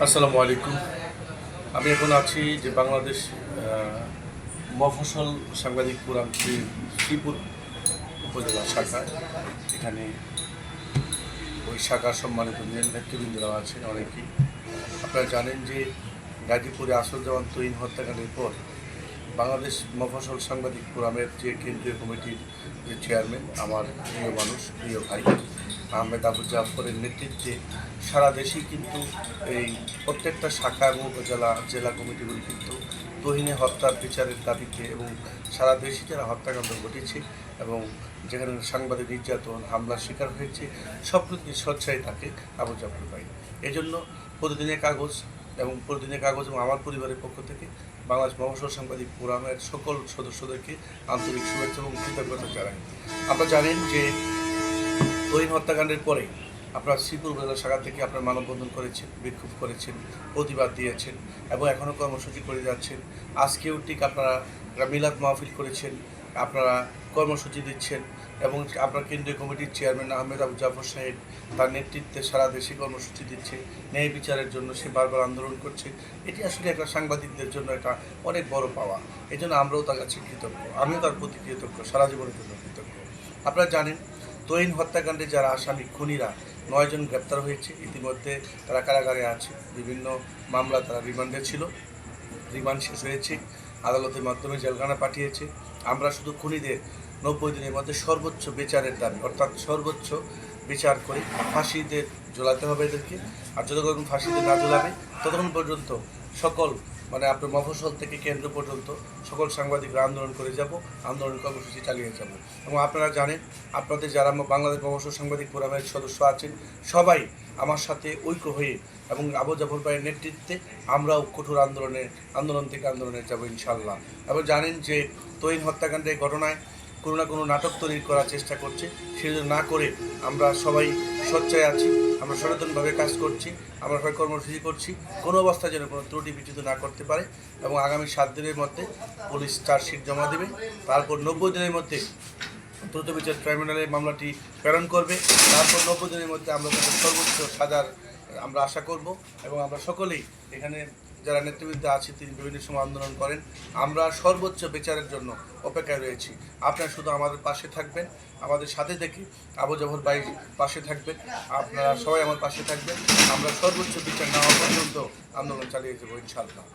আসসালামু আলাইকুম। আমি এখন আছি যে বাংলাদেশ মফস্বল সাংবাদিক ফোরাম শ্রীপুর উপজেলা শাখায়। এখানে ওই শাখার সম্মানিত নেতৃবৃন্দরা আছেন অনেকেই। আপনারা জানেন যে গাজীপুরে আসরুজ্জামান তুহিন হত্যাকাণ্ডের পর বাংলাদেশ মফস্বল সাংবাদিক ফোরামের যে কেন্দ্রীয় কমিটির যে চেয়ারম্যান, আমার প্রিয় মানুষ, প্রিয় ভাই আহমেদ আবু জাফরের নেতৃত্বে সারা দেশেই কিন্তু এই প্রত্যেকটা শাখা এবং উপজেলা জেলা কমিটিগুলি কিন্তু তুহিনে হত্যার বিচারের দাবিতে এবং সারা দেশে যারা হত্যাকাণ্ড ঘটেছে এবং যেখানে সাংবাদিক নির্যাতন হামলার শিকার হয়েছে সব কিছু স্বচ্ছায় থাকে আবু জাফর ভাই। এজন্য প্রতিদিনের কাগজ এবং আমার পরিবারের পক্ষ থেকে বাংলাদেশ মফস্বল সাংবাদিক ফোরামের সকল সদস্যদেরকে আন্তরিক শুভেচ্ছা এবং কৃতজ্ঞতা জানাই। আপনারা জানেন যে তুহিন হত্যাকাণ্ডের পরে আপনারা শ্রীপুর উপজেলা শাখা থেকে আপনারা মানববন্ধন করেছেন, বিক্ষোভ করেছেন, প্রতিবাদ দিয়েছেন এবং এখনও কর্মসূচি করে যাচ্ছেন। আজকেও ঠিক আপনারা মিলাদ মাহফিল করেছেন, আপনারা কর্মসূচি দিচ্ছেন এবং আপনার কেন্দ্রীয় কমিটির চেয়ারম্যান আহমেদ আবু জাফর সাহেব তার নেতৃত্বে সারা দেশে কর্মসূচি দিচ্ছে, ন্যায় বিচারের জন্য সে বারবার আন্দোলন করছে। এটি আসলে একটা সাংবাদিকদের জন্য একটা অনেক বড় পাওয়া। এই জন্য আমরাও তার কাছে কৃতজ্ঞ, আমিও তার প্রতি কৃতজ্ঞ, সারা জীবনের জন্য কৃতজ্ঞ। আপনারা জানেন তুহিন হত্যাকাণ্ডে যারা আসামি খুনিরা 9 জন গ্রেপ্তার হয়েছে। ইতিমধ্যে তারা কারাগারে আছে, বিভিন্ন মামলা তারা রিমান্ডে ছিল, রিমান্ড শেষ হয়েছে, আদালতের মাধ্যমে জেলখানা পাঠিয়েছে। আমরা শুধু খুনিদের 90 দিনের মধ্যে সর্বোচ্চ বিচারের দাবি, অর্থাৎ সর্বোচ্চ বিচার করে ফাঁসিতে ঝোলাতে হবে এদেরকে। আর যতক্ষণ ফাঁসিতে না ঝোলাবে ততক্ষণ পর্যন্ত সকল আপনার মফস্বল থেকে কেন্দ্র পর্যন্ত সকল সাংবাদিকরা আন্দোলন করে যাব, আন্দোলন কর্মসূচি চালিয়ে যাব। এবং আপনারা জানেন আপনাদের যারা বাংলাদেশ মফস্বল সাংবাদিক ফোরামের সদস্য আছেন সবাই আমার সাথে ঐক্য হয়ে এবং আবু জাফর ভাইয়ের নেতৃত্বে আমরাও কঠোর আন্দোলন থেকে আন্দোলনে যাব ইনশাল্লাহ। এবং জানেন যে তুহিন হত্যাকাণ্ডের ঘটনায় কোনো না কোনো নাটক তৈরি করার চেষ্টা করছে, সেটা না করে আমরা সবাই সোচ্চায় আছি, আমরা সচেতনভাবে কাজ করছি, আমরা সবাই কর্মসূচি করছি, কোনো অবস্থায় যেন কোনো ত্রুটি বিচ্যুত না করতে পারে। এবং আগামী 7 দিনের মধ্যে পুলিশ চার্জশিট জমা দেবে, তারপর 90 দিনের মধ্যে দ্রুত বিচার ট্রাইব্যুনালে মামলাটি প্রেরণ করবে, তারপর 90 দিনের মধ্যে আমরা তাদের সর্বোচ্চ সাজার আমরা আশা করব। এবং আমরা সকলেই এখানে যারা নেতৃবৃন্দ আছে তিনি বিভিন্ন সময় আন্দোলন করেন, আমরা সর্বোচ্চ বিচারের জন্য অপেক্ষায় রয়েছি। আপনারা শুধু আমাদের পাশে থাকবেন, আমাদের সাথে থেকে আবু জাফর ভাই পাশে থাকবেন, আপনারা সবাই আমার পাশে থাকবেন। আমরা সর্বোচ্চ বিচার না হওয়া পর্যন্ত আন্দোলন চালিয়ে যাবো ইনশাআল্লাহ।